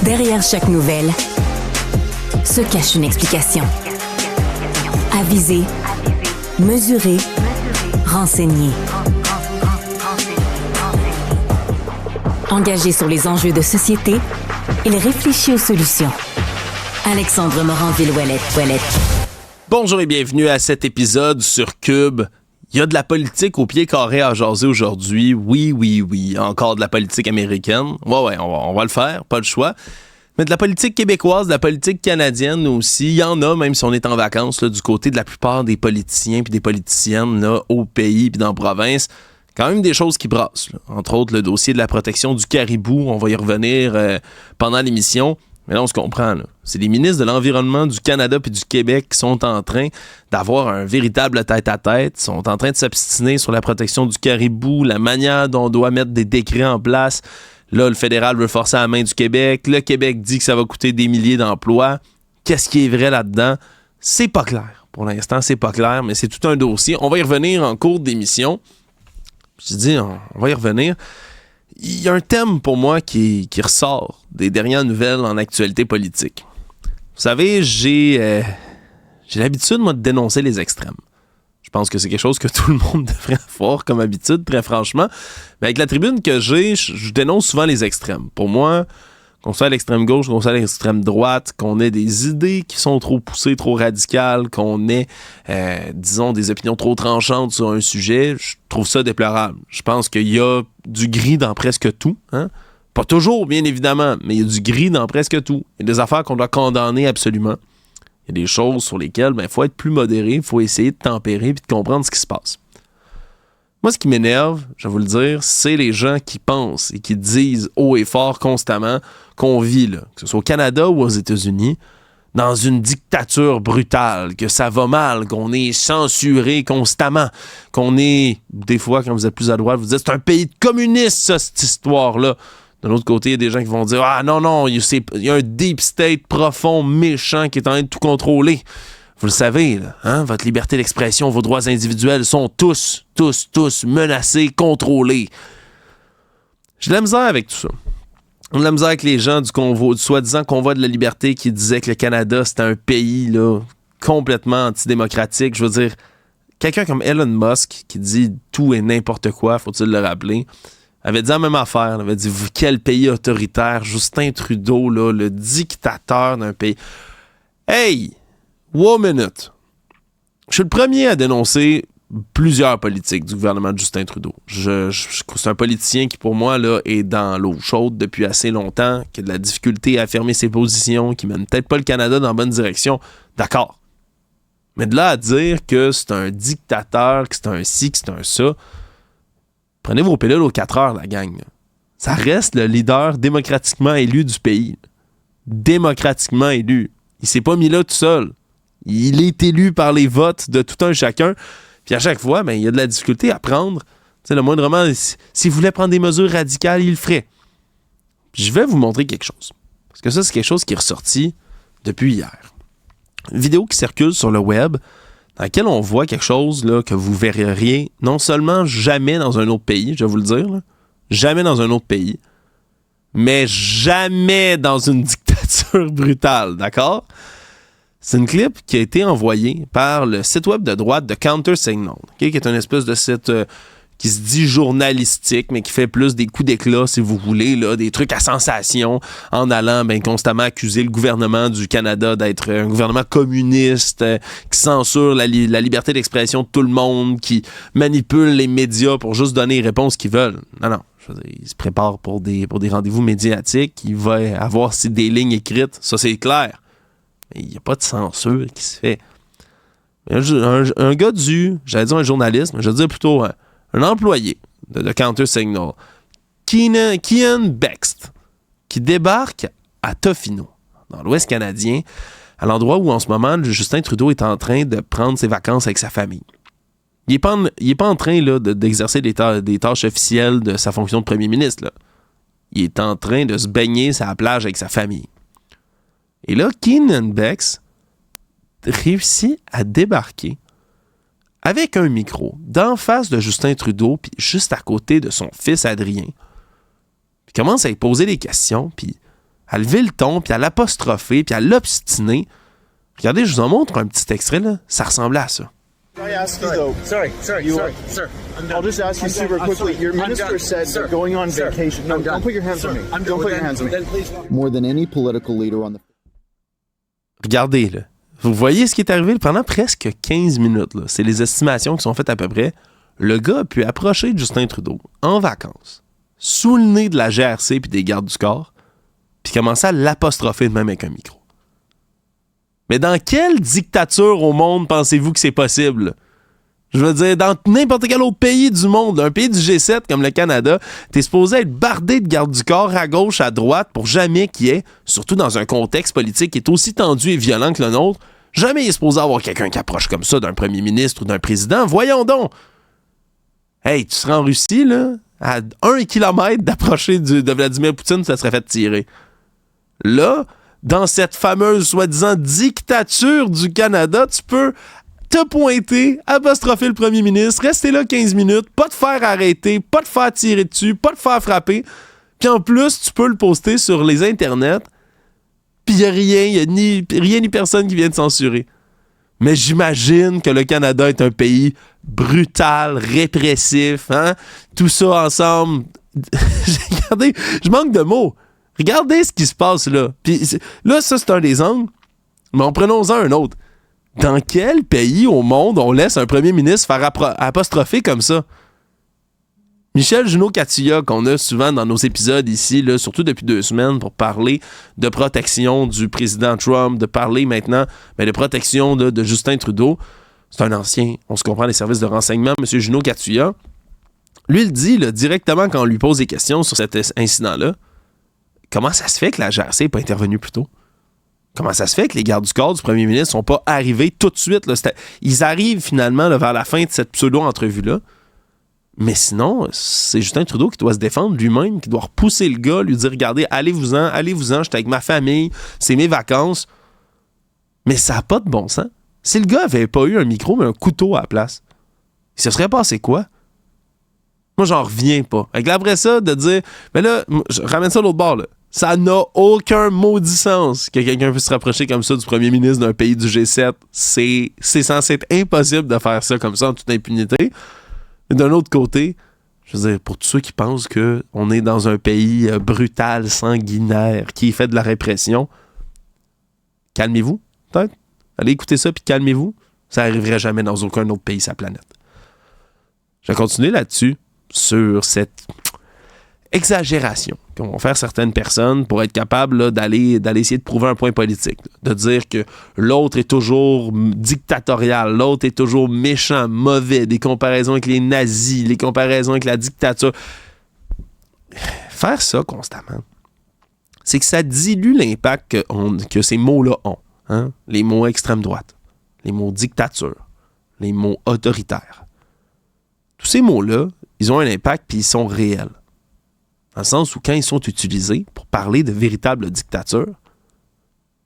Derrière chaque nouvelle se cache une explication. Aviser, mesurer, renseigner. Engagé sur les enjeux de société, il réfléchit aux solutions. Alexandre Morin-Villouellette. Bonjour et bienvenue à cet épisode sur Cube. Il y a de la politique au pied carré à jaser aujourd'hui. Oui. Encore de la politique américaine. Ouais, on va le faire, pas le choix. Mais de la politique québécoise, de la politique canadienne aussi. Il y en a, même si on est en vacances, là, du côté de la plupart des politiciens puis des politiciennes là, au pays puis dans la province. Quand même des choses qui brassent. Là. Entre autres, le dossier de la protection du caribou. On va y revenir pendant l'émission. Mais là, on se comprend. Là. C'est les ministres de l'Environnement du Canada puis du Québec qui sont en train d'avoir un véritable tête-à-tête. Ils sont en train de s'obstiner sur la protection du caribou, la manière dont on doit mettre des décrets en place. Là, le fédéral veut forcer la main du Québec. Le Québec dit que ça va coûter des milliers d'emplois. Qu'est-ce qui est vrai là-dedans? C'est pas clair. Pour l'instant, c'est pas clair, mais c'est tout un dossier. On va y revenir en cours d'émission. Je dis, on va y revenir. Il y a un thème pour moi qui ressort des dernières nouvelles en actualité politique. Vous savez, j'ai l'habitude, moi, de dénoncer les extrêmes. Je pense que c'est quelque chose que tout le monde devrait avoir comme habitude, très franchement. Mais avec la tribune que j'ai, je dénonce souvent les extrêmes. Pour moi, qu'on soit à l'extrême gauche, qu'on soit à l'extrême droite, qu'on ait des idées qui sont trop poussées, trop radicales, qu'on ait, disons, des opinions trop tranchantes sur un sujet, je trouve ça déplorable. Je pense qu'il y a du gris dans presque tout. Hein? Pas toujours, bien évidemment, mais il y a du gris dans presque tout. Il y a des affaires qu'on doit condamner absolument. Il y a des choses sur lesquelles il faut être plus modéré, il faut essayer de tempérer et de comprendre ce qui se passe. Moi, ce qui m'énerve, je vais vous le dire, c'est les gens qui pensent et qui disent haut et fort constamment qu'on vit, là, que ce soit au Canada ou aux États-Unis, dans une dictature brutale, que ça va mal, qu'on est censuré constamment, qu'on est, des fois, quand vous êtes plus à droite, vous dites c'est un pays de communistes, ça, cette histoire-là. De l'autre côté, il y a des gens qui vont dire « Ah non, il y a un deep state profond, méchant, qui est en train de tout contrôler. » Vous le savez, là, hein? Votre liberté d'expression, vos droits individuels sont tous menacés, contrôlés. J'ai de la misère avec tout ça. J'ai de la misère avec les gens du soi-disant convoi de la liberté qui disaient que le Canada, c'était un pays là, complètement antidémocratique. Je veux dire, quelqu'un comme Elon Musk qui dit tout et n'importe quoi, faut-il le rappeler, avait dit la même affaire. Il avait dit « Quel pays autoritaire, Justin Trudeau, là, le dictateur d'un pays. » Hey! One minute. Je suis le premier à dénoncer plusieurs politiques du gouvernement de Justin Trudeau. C'est un politicien qui, pour moi, là, est dans l'eau chaude depuis assez longtemps, qui a de la difficulté à affirmer ses positions, qui mène peut-être pas le Canada dans la bonne direction. D'accord. Mais de là à dire que c'est un dictateur, que c'est un ci, que c'est un ça, prenez vos pilules aux 4 heures, la gang. Là. Ça reste le leader démocratiquement élu du pays. Démocratiquement élu. Il s'est pas mis là tout seul. Il est élu par les votes de tout un chacun. Puis à chaque fois, il y a de la difficulté à prendre. Le moindrement, s'il voulait prendre des mesures radicales, il le ferait. Puis je vais vous montrer quelque chose. Parce que ça, c'est quelque chose qui est ressorti depuis hier. Une vidéo qui circule sur le web dans laquelle on voit quelque chose là, que vous verriez non seulement jamais dans un autre pays, je vais vous le dire, là, jamais dans un autre pays, mais jamais dans une dictature brutale, d'accord? C'est une clip qui a été envoyée par le site web de droite de Countersignal, okay, qui est une espèce de site qui se dit journalistique, mais qui fait plus des coups d'éclat, si vous voulez, là, des trucs à sensation, en allant constamment accuser le gouvernement du Canada d'être un gouvernement communiste, qui censure la liberté d'expression de tout le monde, qui manipule les médias pour juste donner les réponses qu'ils veulent. Non. Je veux dire, ils se préparent pour des rendez-vous médiatiques, il va avoir des lignes écrites, ça c'est clair. Mais il n'y a pas de censure qui se fait. Un gars j'allais dire un journaliste, mais je veux dire plutôt un employé de Countersignal, Kian Bext, qui débarque à Tofino, dans l'Ouest canadien, à l'endroit où en ce moment Justin Trudeau est en train de prendre ses vacances avec sa famille. Il n'est pas en train là, d'exercer des tâches officielles de sa fonction de premier ministre. Là. Il est en train de se baigner sur la plage avec sa famille. Et là, Kian Bext réussit à débarquer avec un micro d'en face de Justin Trudeau, puis juste à côté de son fils Adrien. Puis commence à lui poser des questions, puis à lever le ton, puis à l'apostropher, puis à l'obstiner. Regardez, je vous en montre un petit extrait, là. Ça ressemblait à ça. Can I ask you though? Sorry, sir. I'll just ask you super quickly. Your minister said they're going on vacation. No, don't put your hands on me. Don't put your hands on me. More than any political leader on the... Regardez, là. Vous voyez ce qui est arrivé pendant presque 15 minutes, là. C'est les estimations qui sont faites à peu près. Le gars a pu approcher Justin Trudeau en vacances, sous le nez de la GRC puis des gardes du corps, puis commencer à l'apostropher de même avec un micro. Mais dans quelle dictature au monde pensez-vous que c'est possible? Je veux dire, dans n'importe quel autre pays du monde, un pays du G7 comme le Canada, t'es supposé être bardé de gardes du corps à gauche, à droite, pour jamais qu'il y ait, surtout dans un contexte politique qui est aussi tendu et violent que le nôtre, jamais il est supposé avoir quelqu'un qui approche comme ça d'un premier ministre ou d'un président. Voyons donc! Hey, tu serais en Russie, là, à 1 kilomètre d'approcher de Vladimir Poutine, ça serait fait tirer. Là, dans cette fameuse, soi-disant, dictature du Canada, tu peux te pointer, apostropher le premier ministre, rester là 15 minutes, pas te faire arrêter, pas te faire tirer dessus, pas te faire frapper. Puis en plus, tu peux le poster sur les internets, puis il n'y a rien ni personne qui vient te censurer. Mais j'imagine que le Canada est un pays brutal, répressif, hein? Tout ça ensemble. Regardez, je manque de mots. Regardez ce qui se passe là. Puis là, ça, c'est un des angles. Mais en prenons-en un autre. Dans quel pays au monde on laisse un premier ministre faire apostropher comme ça? Michel Junot-Catuya, qu'on a souvent dans nos épisodes ici, là, surtout depuis 2 semaines, pour parler de protection du président Trump, de parler maintenant de protection de Justin Trudeau. C'est un ancien, on se comprend, des services de renseignement, M. Junot-Catuya. Lui, il dit là, directement quand on lui pose des questions sur cet incident-là, comment ça se fait que la GRC n'est pas intervenue plus tôt? Comment ça se fait que les gardes du corps du premier ministre ne sont pas arrivés tout de suite? Là? Ils arrivent finalement là, vers la fin de cette pseudo-entrevue-là. Mais sinon, c'est Justin Trudeau qui doit se défendre lui-même, qui doit repousser le gars, lui dire, regardez, allez-vous-en, j'étais avec ma famille, c'est mes vacances. Mais ça n'a pas de bon sens. Si le gars avait pas eu un micro, mais un couteau à la place, il se serait passé quoi? Moi, j'en reviens pas. Après ça, de dire, mais là, je ramène ça de l'autre bord, là. Ça n'a aucun maudit sens que quelqu'un puisse se rapprocher comme ça du premier ministre d'un pays du G7. C'est censé être impossible de faire ça comme ça en toute impunité. Mais d'un autre côté, je veux dire, pour tous ceux qui pensent qu'on est dans un pays brutal, sanguinaire, qui fait de la répression, calmez-vous, peut-être. Allez écouter ça, puis calmez-vous. Ça n'arriverait jamais dans aucun autre pays sur la planète. Je vais continuer là-dessus, sur cette exagération que vont faire certaines personnes pour être capables là, d'aller essayer de prouver un point politique. De dire que l'autre est toujours dictatorial, l'autre est toujours méchant, mauvais, des comparaisons avec les nazis, les comparaisons avec la dictature. Faire ça constamment, c'est que ça dilue l'impact que ces mots-là ont. Hein? Les mots extrême droite, les mots dictature, les mots autoritaire. Tous ces mots-là, ils ont un impact puis ils sont réels. Dans le sens où quand ils sont utilisés pour parler de véritables dictatures,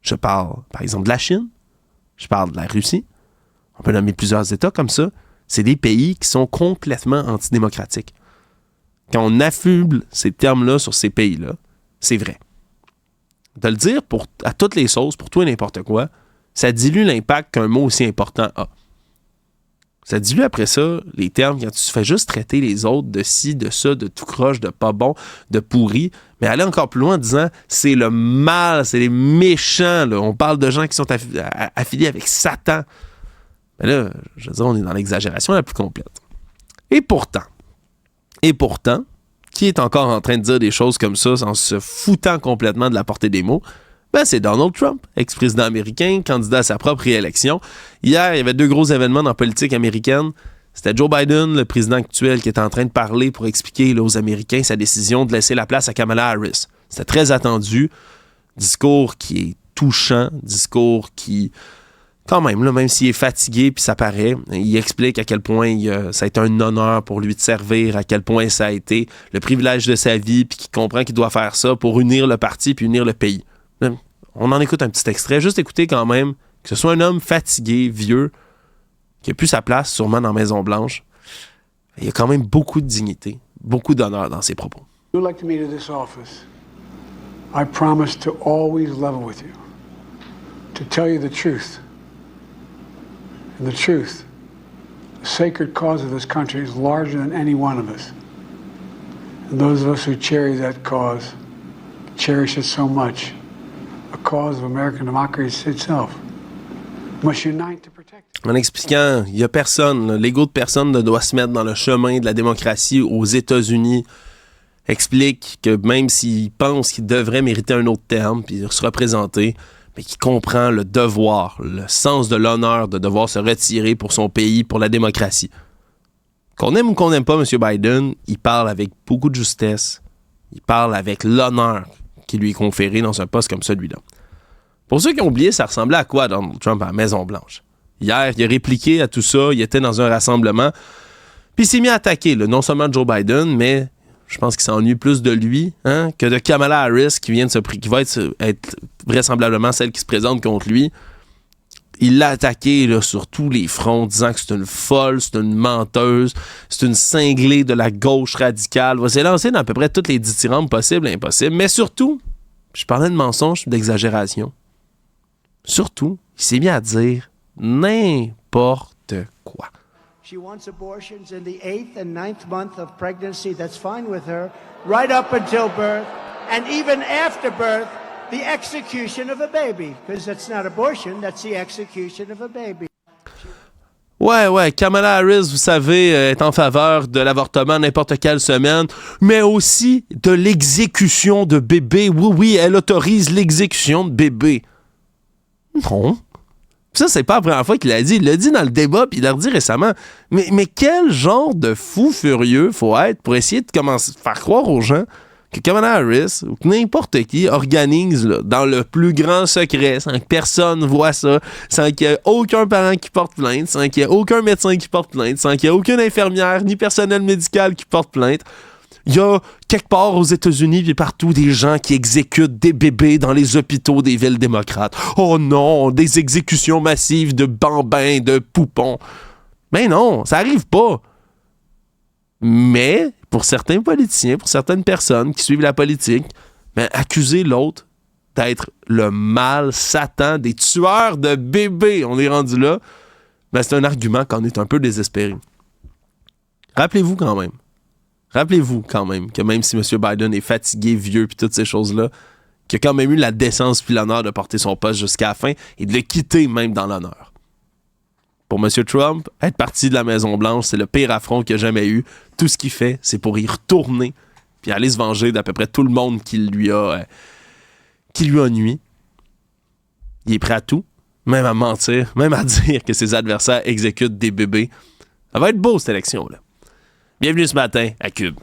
je parle par exemple de la Chine, je parle de la Russie, on peut nommer plusieurs États comme ça, c'est des pays qui sont complètement antidémocratiques. Quand on affuble ces termes-là sur ces pays-là, c'est vrai. De le dire à toutes les sauces, pour tout et n'importe quoi, ça dilue l'impact qu'un mot aussi important a. Ça dilue après ça les termes quand tu fais juste traiter les autres de ci, de ça, de tout croche, de pas bon, de pourri, mais aller encore plus loin en disant c'est le mal, c'est les méchants. Là. On parle de gens qui sont affiliés avec Satan. Mais là, je veux dire, on est dans l'exagération la plus complète. Et pourtant, qui est encore en train de dire des choses comme ça en se foutant complètement de la portée des mots? Ben, c'est Donald Trump, ex-président américain, candidat à sa propre réélection. Hier, il y avait 2 gros événements dans la politique américaine. C'était Joe Biden, le président actuel, qui était en train de parler pour expliquer là, aux Américains sa décision de laisser la place à Kamala Harris. C'était très attendu. Discours qui est touchant, discours qui, quand même, là, même s'il est fatigué, puis ça paraît, il explique à quel point ça a été un honneur pour lui de servir, à quel point ça a été le privilège de sa vie, puis qu'il comprend qu'il doit faire ça pour unir le parti puis unir le pays. On en écoute un petit extrait. Juste écouter quand même que ce soit un homme fatigué, vieux, qui n'a plus sa place sûrement dans la Maison-Blanche. Il y a quand même beaucoup de dignité, beaucoup d'honneur dans ses propos. You're elected me to this office. I promise to always level with you, to tell you the truth. And the truth, the sacred cause of this country is larger than any one of us. And those of us who cherish that cause, cherish it so much, a cause of American democracy itself, must unite to protect it. En expliquant, il y a personne, l'ego de personne ne doit se mettre dans le chemin de la démocratie aux États-Unis. Explique que même s'il pense qu'il devrait mériter un autre terme puis se représenter, mais qu'il comprend le devoir, le sens de l'honneur de devoir se retirer pour son pays, pour la démocratie. Qu'on aime ou qu'on n'aime pas M. Biden, il parle avec beaucoup de justesse. Il parle avec l'honneur qui lui est conféré dans un poste comme celui-là. Pour ceux qui ont oublié, ça ressemblait à quoi Donald Trump à la Maison-Blanche? Hier, il a répliqué à tout ça, il était dans un rassemblement, puis il s'est mis à attaquer, là, non seulement Joe Biden, mais je pense qu'il s'ennuie plus de lui que de Kamala Harris qui va être vraisemblablement celle qui se présente contre lui. Il l'a attaqué là, sur tous les fronts, disant que c'est une folle, c'est une menteuse, c'est une cinglée de la gauche radicale. Il va s'est lancé dans à peu près toutes les dithyrambes possibles et impossibles. Mais surtout, je parlais de mensonges, d'exagération. Surtout, il s'est mis à dire n'importe quoi. She wants abortions in the 8th and 9th month of pregnancy. That's fine with her. Right up until birth. And even after birth, the execution of a baby. Because that's not abortion, that's the execution of a baby. Ouais, Kamala Harris, vous savez, est en faveur de l'avortement n'importe quelle semaine, mais aussi de l'exécution de bébés. Oui, elle autorise l'exécution de bébés. Non. Ça, c'est pas la première fois qu'il l'a dit. Il l'a dit dans le débat, puis il l'a redit récemment. Mais quel genre de fou furieux faut être pour essayer de commencer à faire croire aux gens que Kamala Harris ou que n'importe qui organise là, dans le plus grand secret, sans que personne voit ça, sans qu'il y ait aucun parent qui porte plainte, sans qu'il y ait aucun médecin qui porte plainte, sans qu'il y ait aucune infirmière ni personnel médical qui porte plainte. Il y a quelque part aux États-Unis et partout des gens qui exécutent des bébés dans les hôpitaux des villes démocrates. Oh non, des exécutions massives de bambins, de poupons. Mais non, ça arrive pas. Mais pour certains politiciens, pour certaines personnes qui suivent la politique, accuser l'autre d'être le mal, Satan, des tueurs de bébés, on est rendu là, c'est un argument qu'on est un peu désespéré. Rappelez-vous quand même que même si M. Biden est fatigué, vieux puis toutes ces choses-là, qu'il a quand même eu la décence puis l'honneur de porter son poste jusqu'à la fin et de le quitter même dans l'honneur. Pour M. Trump, être parti de la Maison-Blanche, c'est le pire affront qu'il a jamais eu. Tout ce qu'il fait, c'est pour y retourner puis aller se venger d'à peu près tout le monde qui lui a nui. Il est prêt à tout, même à mentir, même à dire que ses adversaires exécutent des bébés. Ça va être beau, cette élection-là. Bienvenue ce matin à Cube.